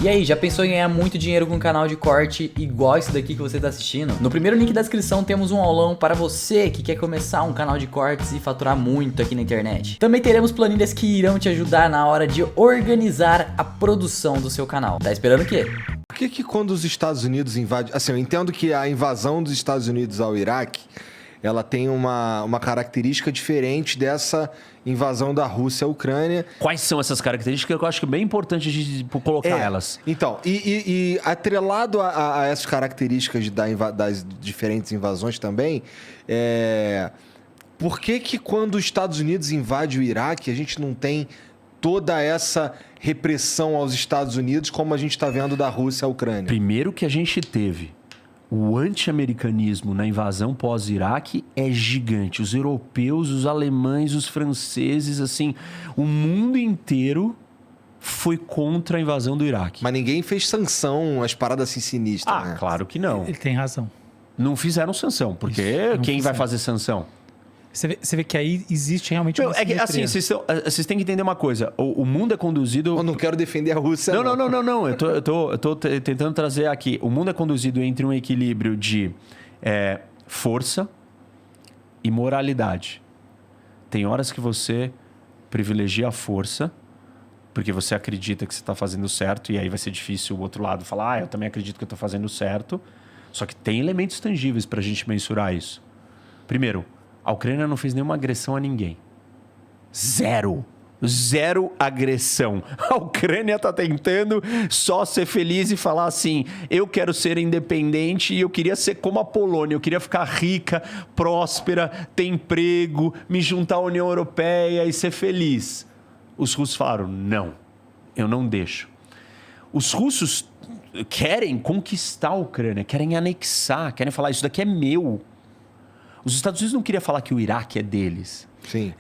E aí, já pensou em ganhar muito dinheiro com um canal de corte igual esse daqui que você está assistindo? No primeiro link da descrição temos um aulão para você que quer começar um canal de cortes e faturar muito aqui na internet. Também teremos planilhas que irão te ajudar na hora de organizar a produção do seu canal. Tá esperando o quê? Por que quando os Estados Unidos invadem... Assim, eu entendo que a invasão dos Estados Unidos ao Iraque, ela tem uma característica diferente dessa invasão da Rússia à Ucrânia. Quais são essas características que eu acho que é bem importante de colocar elas? Então, e atrelado a essas características das diferentes invasões também, por que quando os Estados Unidos invadem o Iraque, a gente não tem toda essa repressão aos Estados Unidos como a gente está vendo da Rússia à Ucrânia? Primeiro que a gente teve o anti-americanismo na invasão pós-Iraque é gigante. Os europeus, os alemães, os franceses, assim, o mundo inteiro foi contra a invasão do Iraque. Mas ninguém fez sanção, as paradas assim sinistras, né? Claro que não. Ele tem razão. Não fizeram sanção, porque quem vai fazer sanção? Você vê que aí existe realmente uma simetria. Assim, vocês têm que entender uma coisa. O mundo é conduzido... Eu não quero defender a Rússia, Não. Eu tô tentando trazer aqui. O mundo é conduzido entre um equilíbrio de força e moralidade. Tem horas que você privilegia a força, porque você acredita que você está fazendo certo, e aí vai ser difícil o outro lado falar, eu também acredito que eu estou fazendo certo. Só que tem elementos tangíveis para a gente mensurar isso. Primeiro, a Ucrânia não fez nenhuma agressão a ninguém. Zero agressão. A Ucrânia tá tentando só ser feliz e falar assim, eu quero ser independente e eu queria ser como a Polônia, eu queria ficar rica, próspera, ter emprego, me juntar à União Europeia e ser feliz. Os russos falaram, não, eu não deixo. Os russos querem conquistar a Ucrânia, querem anexar, querem falar, isso daqui é meu. Os Estados Unidos não queriam falar que o Iraque é deles. Sim.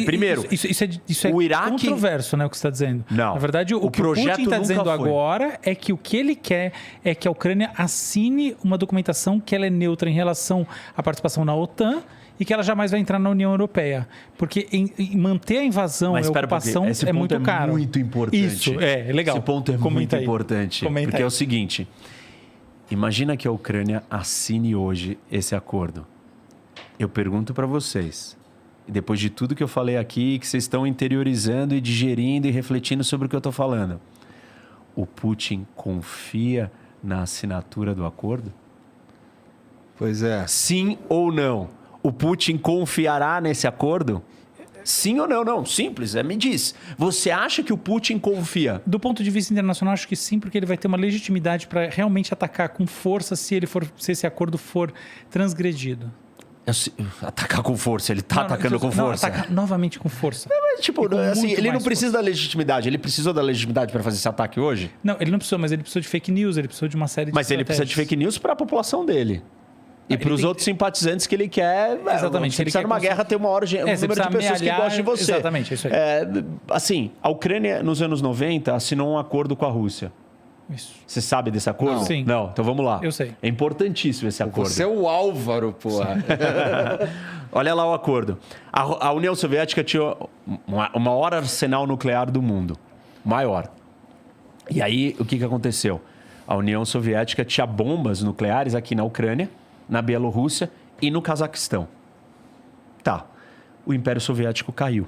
Primeiro, isso é o Iraque... controverso, né, o que você está dizendo. Não. Na verdade, o que o Putin está dizendo agora é que o que ele quer é que a Ucrânia assine uma documentação que ela é neutra em relação à participação na OTAN e que ela jamais vai entrar na União Europeia. Porque manter a invasão e a ocupação é muito caro. É muito importante. Isso, é legal. Esse ponto é muito importante. Porque é o seguinte, imagina que a Ucrânia assine hoje esse acordo. Eu pergunto para vocês, depois de tudo que eu falei aqui, que vocês estão interiorizando e digerindo e refletindo sobre o que eu estou falando, o Putin confia na assinatura do acordo? Pois é. Sim ou não? O Putin confiará nesse acordo? Sim ou não? Não, simples, me diz. Você acha que o Putin confia? Do ponto de vista internacional, acho que sim, porque ele vai ter uma legitimidade para realmente atacar com força se esse acordo for transgredido. Atacar com força, ele está atacando com força. Atacar novamente com força. Ele não precisa da legitimidade. Ele precisou da legitimidade para fazer esse ataque hoje? Não, ele não precisou, mas ele precisou de fake news, ele precisou de uma série de Mas ele precisa de fake news para a população dele. E para os outros simpatizantes que ele quer... Exatamente. Você precisa numa guerra ter um número de pessoas que gostam de você. Exatamente, é isso aí. Assim, a Ucrânia, nos anos 90, assinou um acordo com a Rússia. Isso. Você sabe desse acordo? Não. Sim. Não, então vamos lá. Eu sei. É importantíssimo esse acordo. Você é o Álvaro, porra. Olha lá o acordo. A União Soviética tinha o maior arsenal nuclear do mundo. Maior. E aí, o que aconteceu? A União Soviética tinha bombas nucleares aqui na Ucrânia, na Bielorrússia e no Cazaquistão. Tá. O Império Soviético caiu.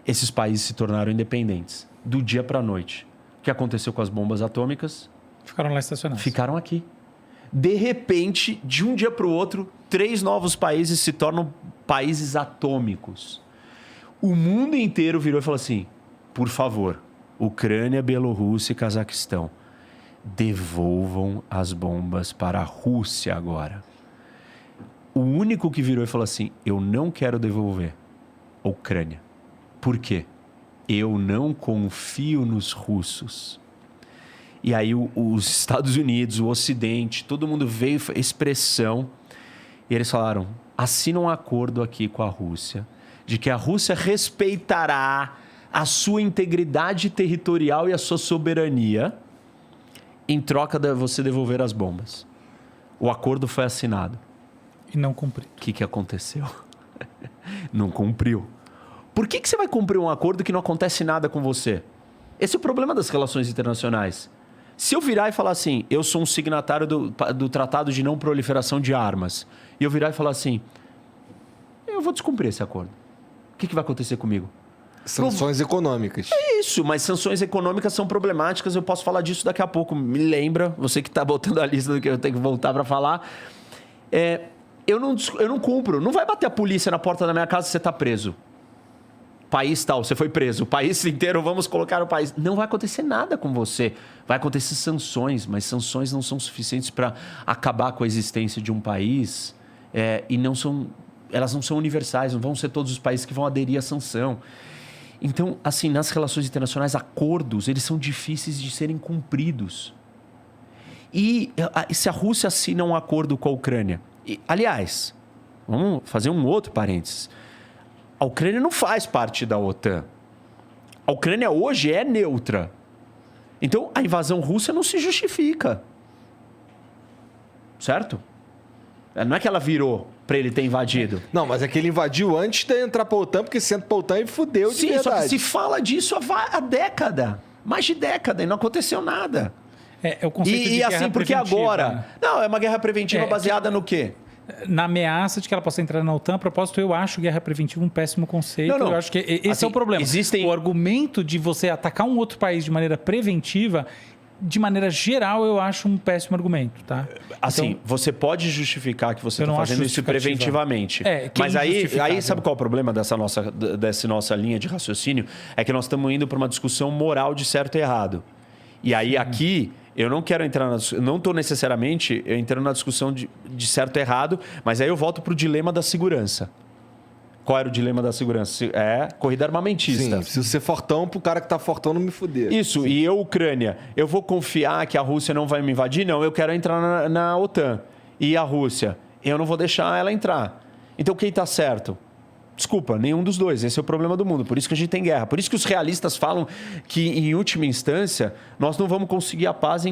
Esses países se tornaram independentes. Do dia para a noite. O que aconteceu com as bombas atômicas? Ficaram lá estacionados. Ficaram aqui. De repente, de um dia para o outro, 3 novos países se tornam países atômicos. O mundo inteiro virou e falou assim, por favor, Ucrânia, Bielorrússia e Cazaquistão, devolvam as bombas para a Rússia agora. O único que virou e falou assim, eu não quero devolver a Ucrânia. Por quê? Eu não confio nos russos. E aí os Estados Unidos, o Ocidente, todo mundo veio, expressão, e eles falaram, assina um acordo aqui com a Rússia, de que a Rússia respeitará a sua integridade territorial e a sua soberania, em troca de você devolver as bombas. O acordo foi assinado. E não cumprido. O que aconteceu? Não cumpriu. Por que você vai cumprir um acordo que não acontece nada com você? Esse é o problema das relações internacionais. Se eu virar e falar assim, eu sou um signatário do Tratado de Não Proliferação de Armas, e eu virar e falar assim, eu vou descumprir esse acordo. O que vai acontecer comigo? Sanções econômicas. É isso, mas sanções econômicas são problemáticas. Eu posso falar disso daqui a pouco. Me lembra, você que está botando a lista do que eu tenho que voltar para falar. Eu não cumpro. Não vai bater a polícia na porta da minha casa se você está preso. País tal, você foi preso. O país inteiro, vamos colocar o país. Não vai acontecer nada com você. Vai acontecer sanções, mas sanções não são suficientes para acabar com a existência de um país. E elas não são universais, não vão ser todos os países que vão aderir à sanção. Então, assim, nas relações internacionais, acordos, eles são difíceis de serem cumpridos. E se a Rússia assina um acordo com a Ucrânia... aliás, vamos fazer um outro parênteses. A Ucrânia não faz parte da OTAN. A Ucrânia hoje é neutra. Então, a invasão russa não se justifica. Certo? Não é que ela virou para ele ter invadido. Não, mas é que ele invadiu antes de entrar para a OTAN, porque se entra para a OTAN e fudeu de verdade. Sim, só que se fala disso há década. Mais de década e não aconteceu nada. É o conceito de guerra assim, porque preventiva, agora... né? Não, é uma guerra preventiva baseada no quê? Na ameaça de que ela possa entrar na OTAN. A propósito, eu acho guerra preventiva um péssimo conceito. Não. Eu acho que esse assim, é o problema. O argumento de você atacar um outro país de maneira preventiva... De maneira geral, eu acho um péssimo argumento, tá? Assim, então, você pode justificar que você está fazendo isso preventivamente. Mas aí sabe qual é o problema dessa nossa linha de raciocínio? É que nós estamos indo para uma discussão moral de certo e errado. E aí aqui, eu não quero entrar não estou necessariamente entrando na discussão de certo e errado, mas aí eu volto para o dilema da segurança. Qual era o dilema da segurança? Corrida armamentista. Sim, preciso ser fortão pro cara que tá fortão não me fuder. Isso, sim. E eu, Ucrânia, eu vou confiar que a Rússia não vai me invadir? Não, eu quero entrar na OTAN. E a Rússia? Eu não vou deixar ela entrar. Então quem tá certo? Desculpa, nenhum dos dois. Esse é o problema do mundo. Por isso que a gente tem guerra. Por isso que os realistas falam que, em última instância, nós não vamos conseguir a paz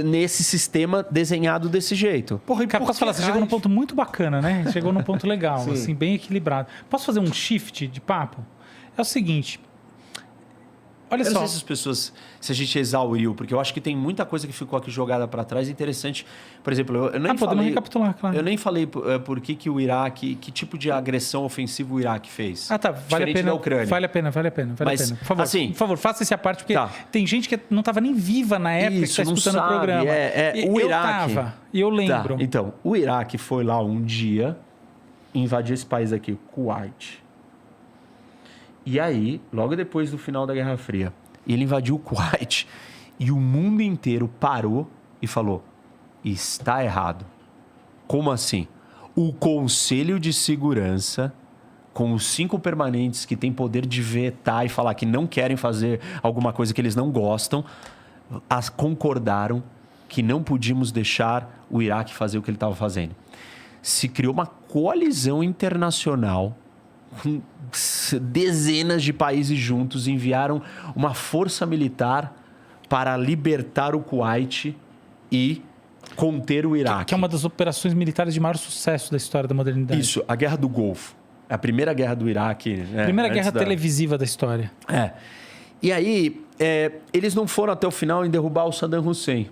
nesse sistema desenhado desse jeito. Porra, cara, posso falar? Você chegou num ponto muito bacana, né? Chegou num ponto legal, assim, bem equilibrado. Posso fazer um shift de papo? É o seguinte... Olha só. Não sei se a gente exauriu, porque eu acho que tem muita coisa que ficou aqui jogada para trás interessante. Por exemplo, eu nem falei... Podemos recapitular, claro. Eu nem falei por que o Iraque... Que tipo de agressão ofensiva o Iraque fez. Tá. Vale a pena. Da Ucrânia. Vale a pena. Mas, por favor, faça esse a parte, porque tem gente que não estava nem viva na época que está escutando o programa. O Iraque... Eu estava, e eu lembro. Então, o Iraque foi lá um dia invadir esse país aqui, Kuwait. E aí, logo depois do final da Guerra Fria, ele invadiu o Kuwait e o mundo inteiro parou e falou, está errado. Como assim? O Conselho de Segurança, com os 5 permanentes que têm poder de vetar e falar que não querem fazer alguma coisa que eles não gostam, concordaram que não podíamos deixar o Iraque fazer o que ele estava fazendo. Se criou uma coalizão internacional com dezenas de países juntos, enviaram uma força militar para libertar o Kuwait e conter o Iraque. Que é uma das operações militares de maior sucesso da história da modernidade. Isso, a Guerra do Golfo. A primeira guerra do Iraque. Primeira guerra televisiva da história. E aí, eles não foram até o final em derrubar o Saddam Hussein.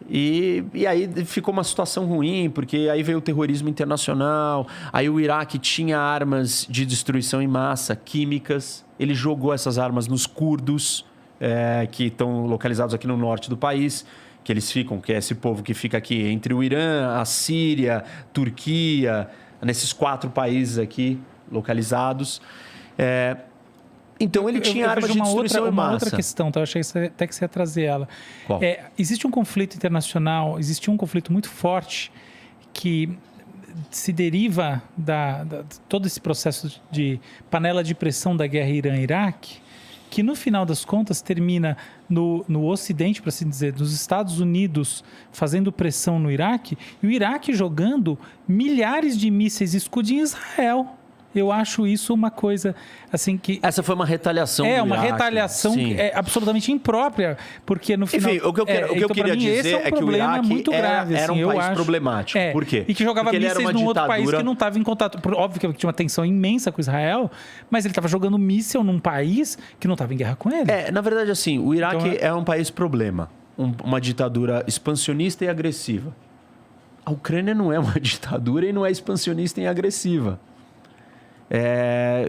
E aí ficou uma situação ruim, porque aí veio o terrorismo internacional, aí o Iraque tinha armas de destruição em massa, químicas, ele jogou essas armas nos curdos, que estão localizados aqui no norte do país, que eles ficam, que é esse povo que fica aqui entre o Irã, a Síria, Turquia, nesses 4 países aqui localizados. Então ele tinha armas de destruição em massa. Uma outra questão, tá? Eu achei até que você ia trazer ela. Qual? Existe um conflito internacional, existe um conflito muito forte que se deriva todo esse processo de panela de pressão da guerra Irã-Iraque, que no final das contas termina no Ocidente, para assim dizer, dos Estados Unidos fazendo pressão no Iraque, e o Iraque jogando milhares de mísseis Scud em Israel. Eu acho isso uma coisa, assim, que... Essa foi uma retaliação do uma Iraque. retaliação Sim. que é absolutamente imprópria, porque no final... Enfim, o que eu queria dizer é que o Iraque muito grave, era assim, um país problemático. Por quê? E que jogava Porque mísseis num outro país que não estava em contato. Óbvio que tinha uma tensão imensa com Israel, mas ele estava jogando míssil num país que não estava em guerra com ele. Na verdade, assim, o Iraque é um país problema. Uma ditadura expansionista e agressiva. A Ucrânia não é uma ditadura e não é expansionista e agressiva.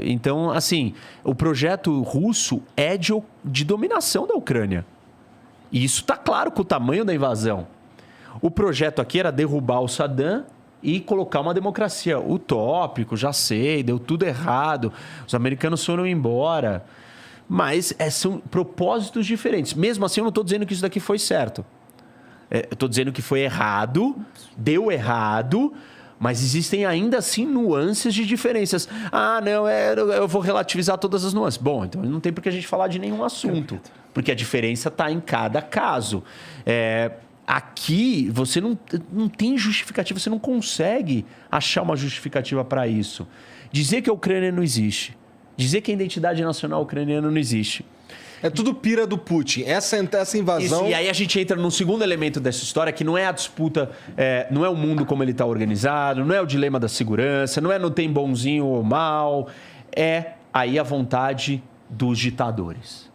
Então, assim, o projeto russo é de dominação da Ucrânia. E isso está claro com o tamanho da invasão. O projeto aqui era derrubar o Saddam e colocar uma democracia. Utópico, já sei, deu tudo errado. Os americanos foram embora. Mas são propósitos diferentes. Mesmo assim, eu não estou dizendo que isso daqui foi certo. Eu estou dizendo que foi errado, deu errado... Mas existem ainda assim nuances de diferenças. Não, eu vou relativizar todas as nuances. Bom, então não tem por que a gente falar de nenhum assunto. Porque a diferença está em cada caso. Aqui, você não tem justificativa, você não consegue achar uma justificativa para isso. Dizer que a Ucrânia não existe. Dizer que a identidade nacional ucraniana não existe. É tudo pira do Putin. Essa invasão... Isso, e aí a gente entra num segundo elemento dessa história, que não é a disputa, não é o mundo como ele está organizado, não é o dilema da segurança, não tem bonzinho ou mal. É aí a vontade dos ditadores.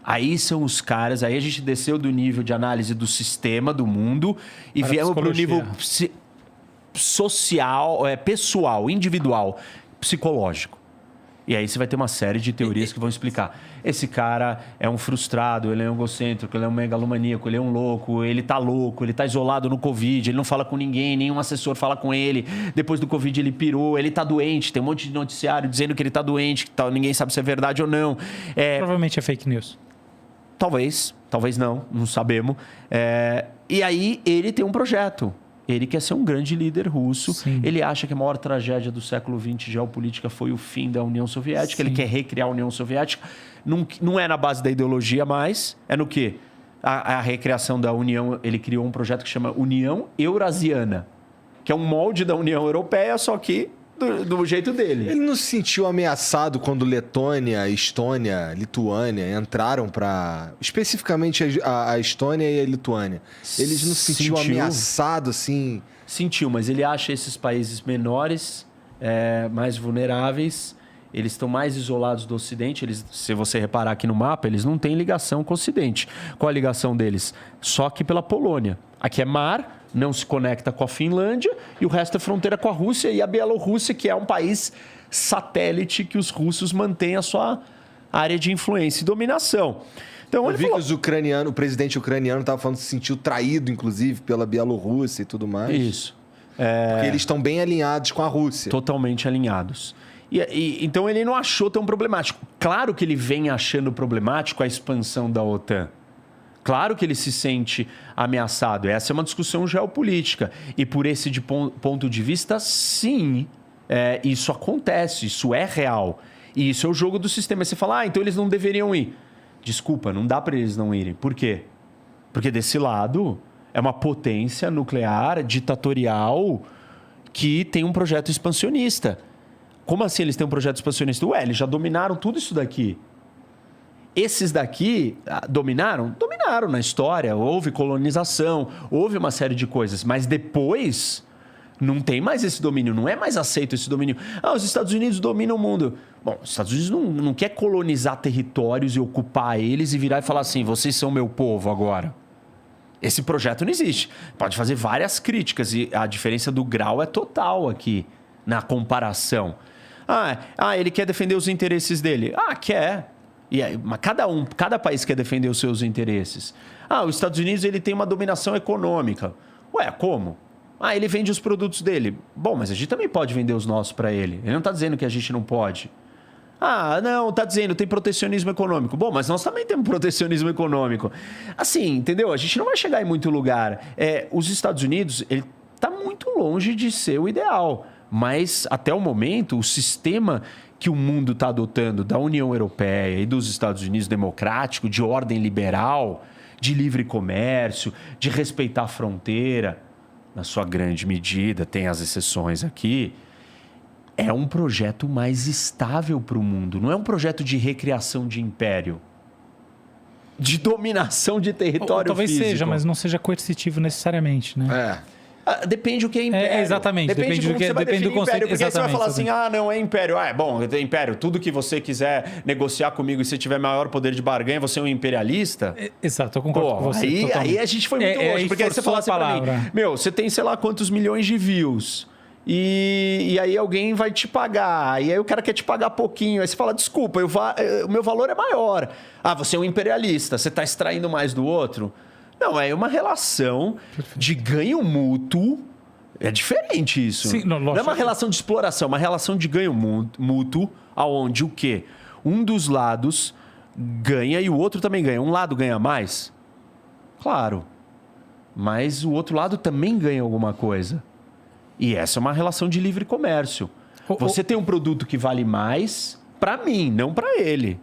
Aí são os caras, aí a gente desceu do nível de análise do sistema, do mundo, e viemos para o nível social, pessoal, individual, psicológico. E aí você vai ter uma série de teorias que vão explicar. Esse cara é um frustrado, ele é um egocêntrico, ele é um megalomaníaco, ele é um louco, ele tá isolado no Covid, ele não fala com ninguém, nenhum assessor fala com ele. Depois do Covid ele pirou, ele tá doente, tem um monte de noticiário dizendo que ele tá doente, que ninguém sabe se é verdade ou não. Provavelmente é fake news. Talvez não sabemos. E aí ele tem um projeto. Ele quer ser um grande líder russo. Sim. Ele acha que a maior tragédia do século XX geopolítica foi o fim da União Soviética. Sim. Ele quer recriar a União Soviética. Não é na base da ideologia mais. É no quê? A recriação da União... Ele criou um projeto que chama União Eurasiana, que é um molde da União Europeia, só que do jeito dele. Ele não se sentiu ameaçado quando Letônia, Estônia, Lituânia entraram para... Especificamente a Estônia e a Lituânia. Eles não se sentiu ameaçado, assim... Sentiu, mas ele acha esses países menores, mais vulneráveis, eles estão mais isolados do Ocidente. Se você reparar aqui no mapa, eles não têm ligação com o Ocidente. Qual a ligação deles? Só que pela Polônia. Aqui é mar... não se conecta com a Finlândia e o resto é fronteira com a Rússia e a Bielorrússia, que é um país satélite que os russos mantêm a sua área de influência e dominação. Então, eu vi que o presidente ucraniano estava falando que se sentiu traído, inclusive, pela Bielorrússia e tudo mais. Isso. Porque eles estão bem alinhados com a Rússia. Totalmente alinhados. Então, ele não achou tão problemático. Claro que ele vem achando problemático a expansão da OTAN. Claro que ele se sente ameaçado. Essa é uma discussão geopolítica. E por esse ponto de vista, sim, isso acontece, isso é real. E isso é o jogo do sistema. Você fala, então eles não deveriam ir. Desculpa, não dá para eles não irem. Por quê? Porque desse lado é uma potência nuclear, ditatorial, que tem um projeto expansionista. Como assim eles têm um projeto expansionista? Eles já dominaram tudo isso daqui. Esses daqui dominaram? Dominaram na história. Houve colonização, houve uma série de coisas. Mas depois, não tem mais esse domínio. Não é mais aceito esse domínio. Os Estados Unidos dominam o mundo. Bom, os Estados Unidos não quer colonizar territórios e ocupar eles e virar e falar assim, vocês são meu povo agora. Esse projeto não existe. Pode fazer várias críticas e a diferença do grau é total aqui na comparação. Ele quer defender os interesses dele. Quer. Mas cada país quer defender os seus interesses. Os Estados Unidos ele tem uma dominação econômica. Como? Ele vende os produtos dele. Bom, mas a gente também pode vender os nossos para ele. Ele não está dizendo que a gente não pode. Não, está dizendo tem protecionismo econômico. Bom, mas nós também temos protecionismo econômico. Assim, entendeu? A gente não vai chegar em muito lugar. Os Estados Unidos, ele está muito longe de ser o ideal. Mas, até o momento, o sistema que o mundo está adotando da União Europeia e dos Estados Unidos democrático, de ordem liberal, de livre comércio, de respeitar a fronteira, na sua grande medida, tem as exceções aqui, é um projeto mais estável para o mundo. Não é um projeto de recriação de império. De dominação de território talvez físico. Seja, mas não seja coercitivo necessariamente, né? Depende do que é império. Exatamente. Depende de como você vai definir do conceito. Império, porque aí você vai falar assim, exatamente. não, é império. É bom, é império. Tudo que você quiser negociar comigo e se tiver maior poder de barganha, você é um imperialista? Exato, eu concordo com você. Aí a gente foi muito longe. Porque aí você fala assim pra mim, você tem sei lá quantos milhões de views. E aí alguém vai te pagar. E aí o cara quer te pagar pouquinho. Aí você fala, desculpa, o meu valor é maior. Você é um imperialista, você está extraindo mais do outro. Não, é uma relação de ganho mútuo. É diferente isso. Sim, não é uma relação de exploração, é uma relação de ganho mútuo, aonde o quê? Um dos lados ganha e o outro também ganha. Um lado ganha mais? Claro. Mas o outro lado também ganha alguma coisa. E essa é uma relação de livre comércio. Você tem um produto que vale mais para mim, não para ele.